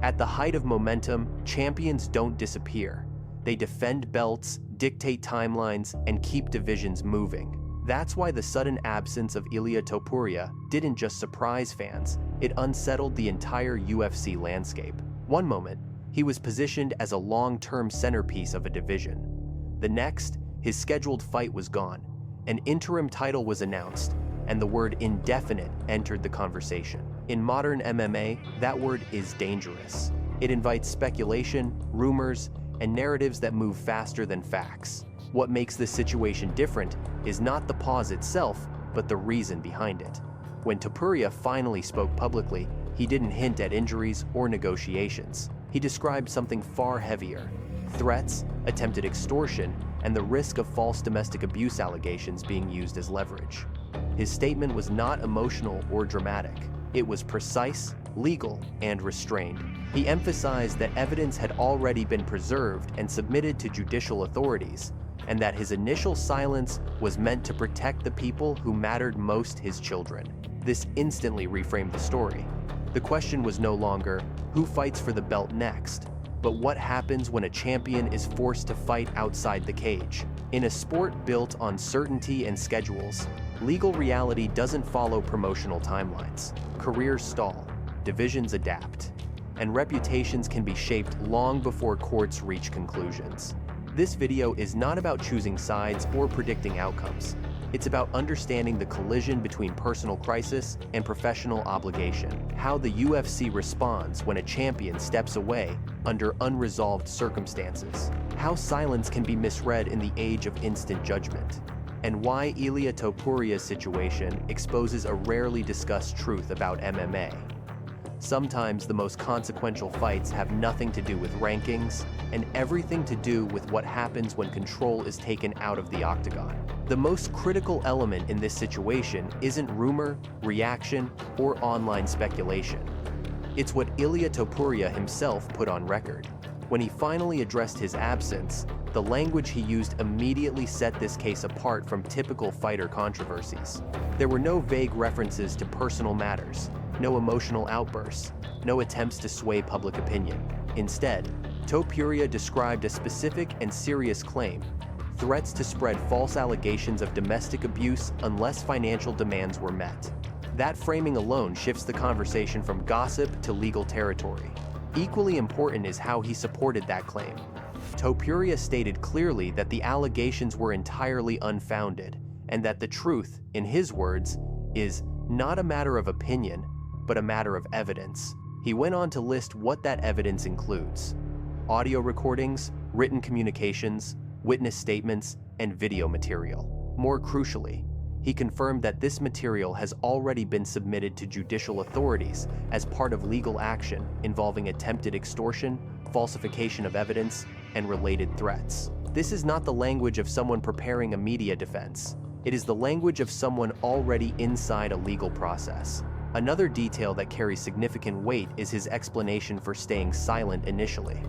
At the height of momentum, champions don't disappear. They defend belts, dictate timelines, and keep divisions moving. That's why the sudden absence of Ilia Topuria didn't just surprise fans, it unsettled the entire UFC landscape. One moment, he was positioned as a long-term centerpiece of a division. The next, his scheduled fight was gone, an interim title was announced, and the word indefinite entered the conversation. In modern MMA, that word is dangerous. It invites speculation, rumors, and narratives that move faster than facts. What makes this situation different is not the pause itself, but the reason behind it. When Topuria finally spoke publicly, he didn't hint at injuries or negotiations. He described something far heavier: threats, attempted extortion, and the risk of false domestic abuse allegations being used as leverage. His statement was not emotional or dramatic. It was precise, legal, and restrained. He emphasized that evidence had already been preserved and submitted to judicial authorities, and that his initial silence was meant to protect the people who mattered most: his children. This instantly reframed the story. The question was no longer, who fights for the belt next, but what happens when a champion is forced to fight outside the cage. In a sport built on certainty and schedules, legal reality doesn't follow promotional timelines. Careers stall, divisions adapt, and reputations can be shaped long before courts reach conclusions. This video is not about choosing sides or predicting outcomes. It's about understanding the collision between personal crisis and professional obligation, how the UFC responds when a champion steps away under unresolved circumstances, how silence can be misread in the age of instant judgment, and why Ilia Topuria's situation exposes a rarely discussed truth about MMA. Sometimes the most consequential fights have nothing to do with rankings and everything to do with what happens when control is taken out of the octagon. The most critical element in this situation isn't rumor, reaction, or online speculation. It's what Ilia Topuria himself put on record. When he finally addressed his absence, the language he used immediately set this case apart from typical fighter controversies. There were no vague references to personal matters, no emotional outbursts, no attempts to sway public opinion. Instead, Topuria described a specific and serious claim: threats to spread false allegations of domestic abuse unless financial demands were met. That framing alone shifts the conversation from gossip to legal territory. Equally important is how he supported that claim. Topuria stated clearly that the allegations were entirely unfounded, and that the truth, in his words, is not a matter of opinion, but a matter of evidence. He went on to list what that evidence includes: audio recordings, written communications, witness statements, and video material. More crucially, he confirmed that this material has already been submitted to judicial authorities as part of legal action involving attempted extortion, falsification of evidence, and related threats. This is not the language of someone preparing a media defense. It is the language of someone already inside a legal process. Another detail that carries significant weight is his explanation for staying silent initially.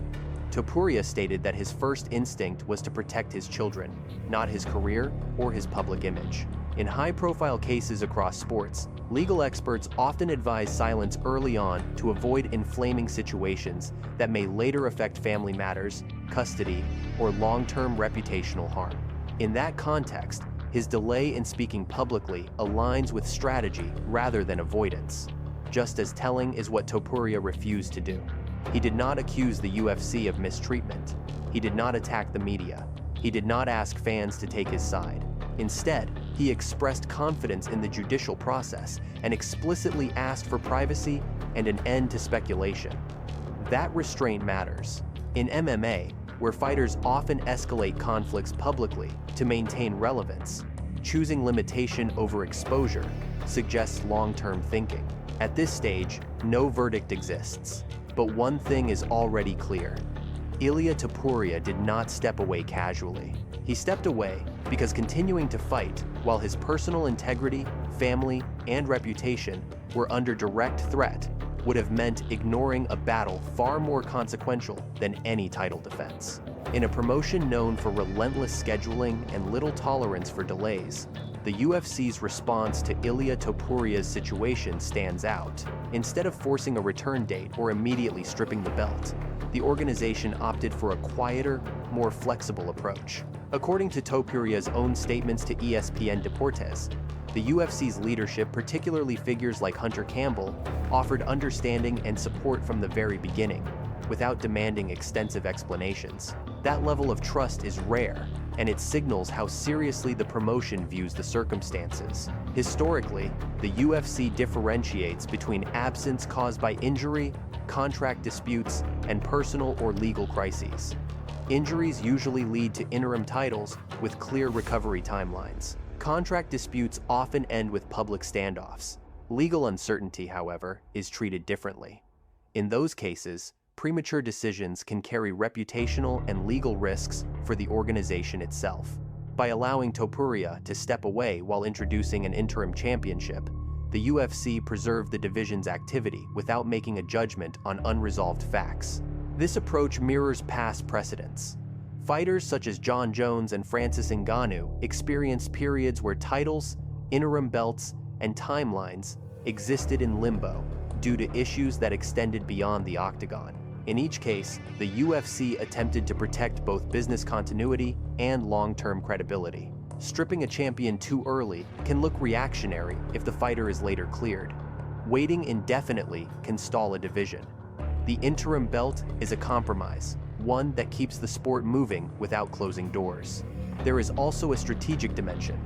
Topuria stated that his first instinct was to protect his children, not his career or his public image. In high-profile cases across sports, legal experts often advise silence early on to avoid inflaming situations that may later affect family matters, custody, or long-term reputational harm. In that context, his delay in speaking publicly aligns with strategy rather than avoidance. Just as telling is what Topuria refused to do. He did not accuse the UFC of mistreatment. He did not attack the media. He did not ask fans to take his side. Instead, he expressed confidence in the judicial process and explicitly asked for privacy and an end to speculation. That restraint matters. In MMA, where fighters often escalate conflicts publicly to maintain relevance, choosing limitation over exposure suggests long-term thinking. At this stage, no verdict exists. But one thing is already clear: Ilia Topuria did not step away casually. He stepped away because continuing to fight while his personal integrity, family, and reputation were under direct threat would have meant ignoring a battle far more consequential than any title defense. In a promotion known for relentless scheduling and little tolerance for delays, the UFC's response to Ilia Topuria's situation stands out. Instead of forcing a return date or immediately stripping the belt, the organization opted for a quieter, more flexible approach. According to Topuria's own statements to ESPN Deportes, the UFC's leadership, particularly figures like Hunter Campbell, offered understanding and support from the very beginning, without demanding extensive explanations. That level of trust is rare, and it signals how seriously the promotion views the circumstances. Historically, the UFC differentiates between absence caused by injury, contract disputes, and personal or legal crises. Injuries usually lead to interim titles with clear recovery timelines. Contract disputes often end with public standoffs. Legal uncertainty, however, is treated differently. In those cases, premature decisions can carry reputational and legal risks for the organization itself. By allowing Topuria to step away while introducing an interim championship, the UFC preserved the division's activity without making a judgment on unresolved facts. This approach mirrors past precedents. Fighters such as John Jones and Francis Ngannou experienced periods where titles, interim belts, and timelines existed in limbo due to issues that extended beyond the octagon. In each case, the UFC attempted to protect both business continuity and long-term credibility. Stripping a champion too early can look reactionary if the fighter is later cleared. Waiting indefinitely can stall a division. The interim belt is a compromise, one that keeps the sport moving without closing doors. There is also a strategic dimension.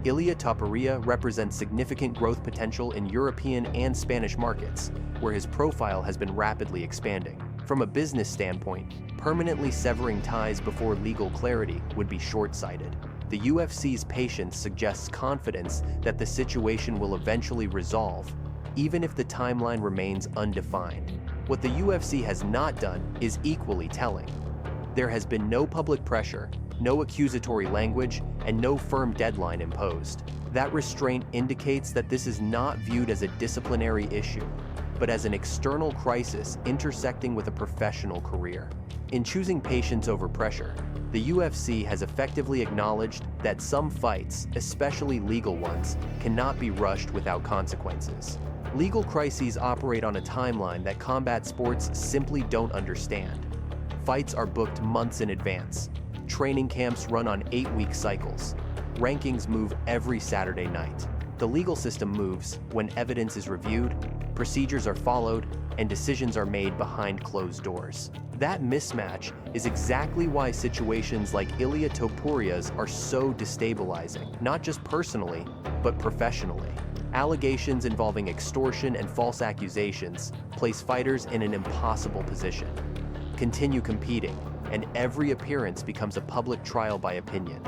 Ilia Topuria represents significant growth potential in European and Spanish markets, where his profile has been rapidly expanding. From a business standpoint, permanently severing ties before legal clarity would be short-sighted. The UFC's patience suggests confidence that the situation will eventually resolve, even if the timeline remains undefined. What the UFC has not done is equally telling. There has been no public pressure, no accusatory language, and no firm deadline imposed. That restraint indicates that this is not viewed as a disciplinary issue, but as an external crisis intersecting with a professional career. In choosing patience over pressure, the UFC has effectively acknowledged that some fights, especially legal ones, cannot be rushed without consequences. Legal crises operate on a timeline that combat sports simply don't understand. Fights are booked months in advance. Training camps run on 8-week cycles. Rankings move every Saturday night. The legal system moves when evidence is reviewed, procedures are followed, and decisions are made behind closed doors. That mismatch is exactly why situations like Ilia Topuria's are so destabilizing, not just personally, but professionally. Allegations involving extortion and false accusations place fighters in an impossible position. Continue competing, and every appearance becomes a public trial by opinion.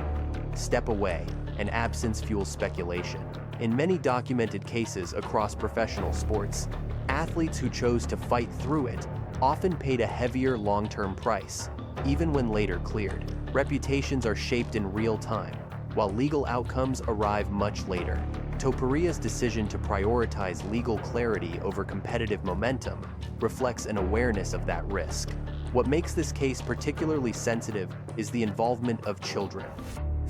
Step away, and absence fuels speculation. In many documented cases across professional sports, athletes who chose to fight through it often paid a heavier long-term price, even when later cleared. Reputations are shaped in real time, while legal outcomes arrive much later. Topuria's decision to prioritize legal clarity over competitive momentum reflects an awareness of that risk. What makes this case particularly sensitive is the involvement of children.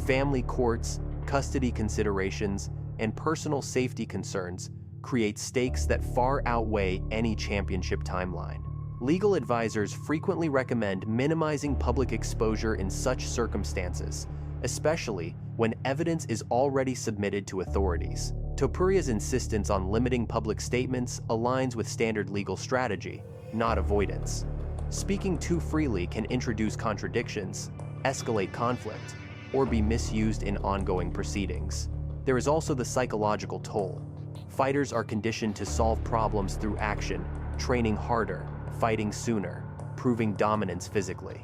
Family courts, custody considerations, and personal safety concerns create stakes that far outweigh any championship timeline. Legal advisors frequently recommend minimizing public exposure in such circumstances, especially when evidence is already submitted to authorities. Topuria's insistence on limiting public statements aligns with standard legal strategy, not avoidance. Speaking too freely can introduce contradictions, escalate conflict, or be misused in ongoing proceedings. There is also the psychological toll. Fighters are conditioned to solve problems through action, training harder, fighting sooner, proving dominance physically.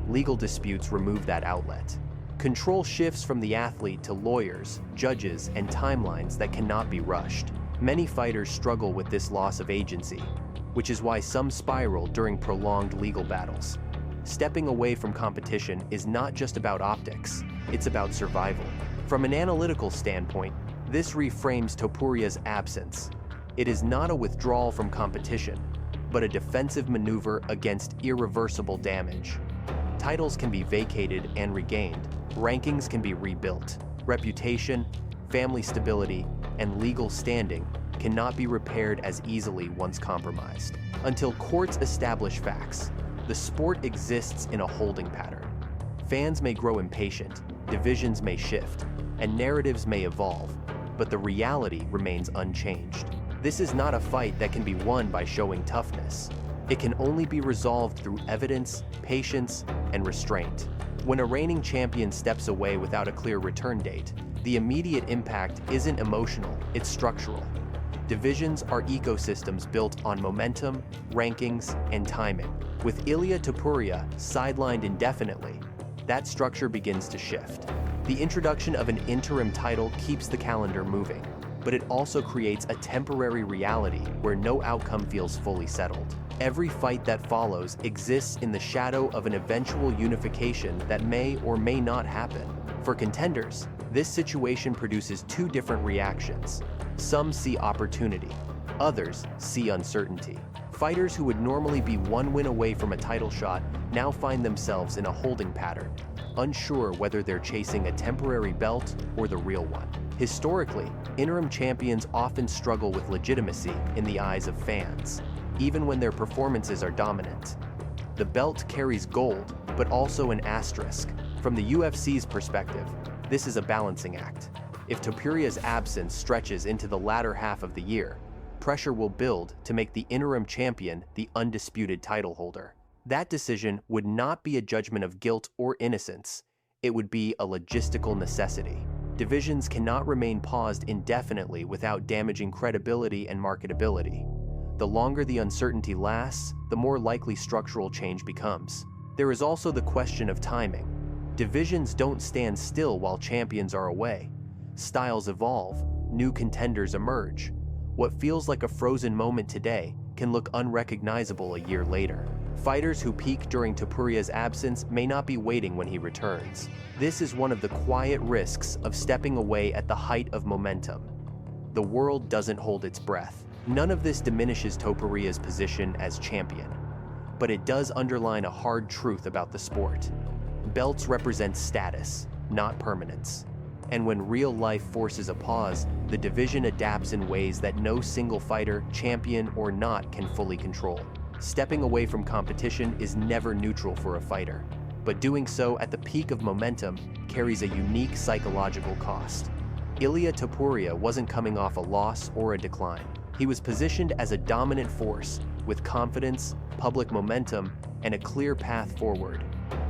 Legal disputes remove that outlet. Control shifts from the athlete to lawyers, judges, and timelines that cannot be rushed. Many fighters struggle with this loss of agency, which is why some spiral during prolonged legal battles. Stepping away from competition is not just about optics, it's about survival. From an analytical standpoint, this reframes Topuria's absence. It is not a withdrawal from competition, but a defensive maneuver against irreversible damage. Titles can be vacated and regained, rankings can be rebuilt, reputation, family stability, and legal standing cannot be repaired as easily once compromised. Until courts establish facts, the sport exists in a holding pattern. Fans may grow impatient, divisions may shift, and narratives may evolve, but the reality remains unchanged. This is not a fight that can be won by showing toughness. It can only be resolved through evidence, patience, and restraint. When a reigning champion steps away without a clear return date, the immediate impact isn't emotional, it's structural. Divisions are ecosystems built on momentum, rankings, and timing. With Ilia Topuria sidelined indefinitely, that structure begins to shift. The introduction of an interim title keeps the calendar moving, but it also creates a temporary reality where no outcome feels fully settled. Every fight that follows exists in the shadow of an eventual unification that may or may not happen. For contenders, this situation produces two different reactions. Some see opportunity, others see uncertainty. Fighters who would normally be one win away from a title shot now find themselves in a holding pattern, unsure whether they're chasing a temporary belt or the real one. Historically, interim champions often struggle with legitimacy in the eyes of fans, even when their performances are dominant. The belt carries gold, but also an asterisk. From the UFC's perspective, this is a balancing act. If Topuria's absence stretches into the latter half of the year, pressure will build to make the interim champion the undisputed title holder. That decision would not be a judgment of guilt or innocence. It would be a logistical necessity. Divisions cannot remain paused indefinitely without damaging credibility and marketability. The longer the uncertainty lasts, the more likely structural change becomes. There is also the question of timing. Divisions don't stand still while champions are away. Styles evolve, new contenders emerge. What feels like a frozen moment today can look unrecognizable a year later. Fighters who peak during Topuria's absence may not be waiting when he returns. This is one of the quiet risks of stepping away at the height of momentum. The world doesn't hold its breath. None of this diminishes Topuria's position as champion, but it does underline a hard truth about the sport. Belts represent status, not permanence. And when real life forces a pause, the division adapts in ways that no single fighter, champion or not, can fully control. Stepping away from competition is never neutral for a fighter, but doing so at the peak of momentum carries a unique psychological cost. Ilia Topuria wasn't coming off a loss or a decline. He was positioned as a dominant force with confidence, public momentum, and a clear path forward.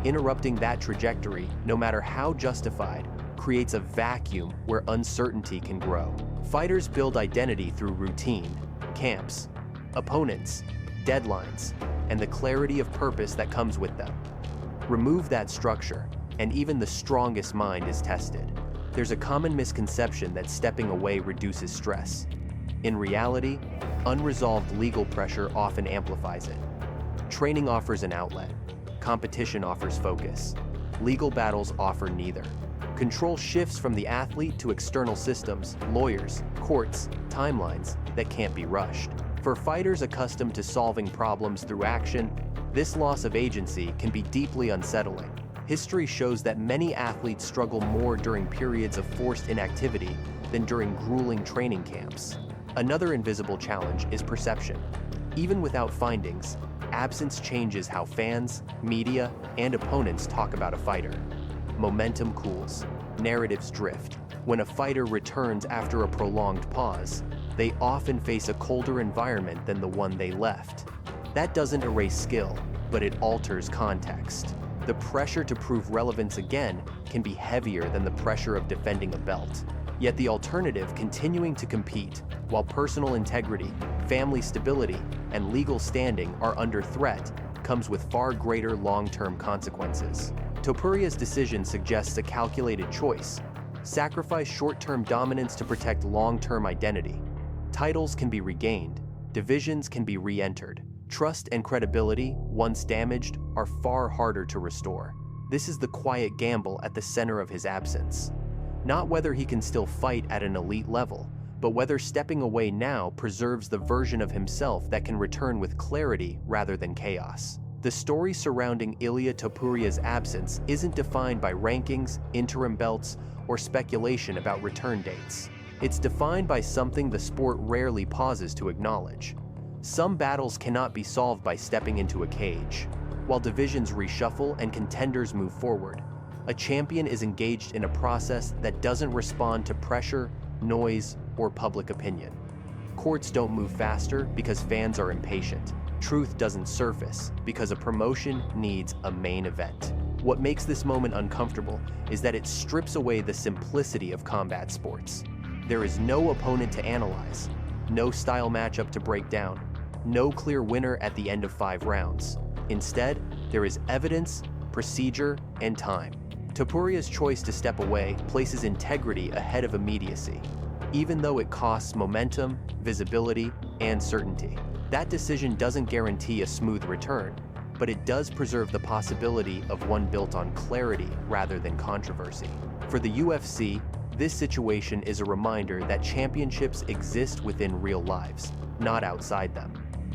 Interrupting that trajectory, no matter how justified, creates a vacuum where uncertainty can grow. Fighters build identity through routine, camps, opponents, deadlines, and the clarity of purpose that comes with them. Remove that structure, and even the strongest mind is tested. There's a common misconception that stepping away reduces stress. In reality, unresolved legal pressure often amplifies it. Training offers an outlet. Competition offers focus. Legal battles offer neither. Control shifts from the athlete to external systems, lawyers, courts, timelines that can't be rushed. For fighters accustomed to solving problems through action, this loss of agency can be deeply unsettling. History shows that many athletes struggle more during periods of forced inactivity than during grueling training camps. Another invisible challenge is perception. Even without findings, absence changes how fans, media, and opponents talk about a fighter. Momentum cools, narratives drift. When a fighter returns after a prolonged pause, they often face a colder environment than the one they left. That doesn't erase skill, but it alters context. The pressure to prove relevance again can be heavier than the pressure of defending a belt. Yet the alternative, continuing to compete, while personal integrity, family stability, and legal standing are under threat, comes with far greater long-term consequences. Topuria's decision suggests a calculated choice. Sacrifice short-term dominance to protect long-term identity. Titles can be regained, divisions can be re-entered. Trust and credibility, once damaged, are far harder to restore. This is the quiet gamble at the center of his absence. Not whether he can still fight at an elite level, but whether stepping away now preserves the version of himself that can return with clarity rather than chaos. The story surrounding Ilia Topuria's absence isn't defined by rankings, interim belts, or speculation about return dates. It's defined by something the sport rarely pauses to acknowledge. Some battles cannot be solved by stepping into a cage. While divisions reshuffle and contenders move forward, a champion is engaged in a process that doesn't respond to pressure, noise, or public opinion. Courts don't move faster because fans are impatient. Truth doesn't surface because a promotion needs a main event. What makes this moment uncomfortable is that it strips away the simplicity of combat sports. There is no opponent to analyze, no style matchup to break down, no clear winner at the end of 5 rounds. Instead, there is evidence, procedure, and time. Topuria's choice to step away places integrity ahead of immediacy, even though it costs momentum, visibility, and certainty. That decision doesn't guarantee a smooth return, but it does preserve the possibility of one built on clarity rather than controversy. For the UFC, this situation is a reminder that championships exist within real lives, not outside them.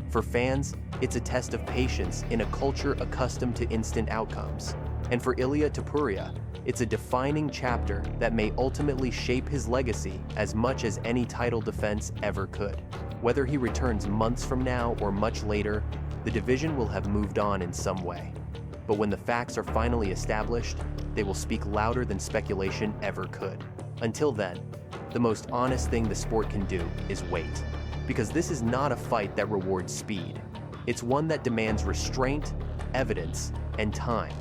For fans, it's a test of patience in a culture accustomed to instant outcomes. And for Ilia Topuria, it's a defining chapter that may ultimately shape his legacy as much as any title defense ever could. Whether he returns months from now or much later, the division will have moved on in some way. But when the facts are finally established, they will speak louder than speculation ever could. Until then, the most honest thing the sport can do is wait. Because this is not a fight that rewards speed. It's one that demands restraint, evidence, and time.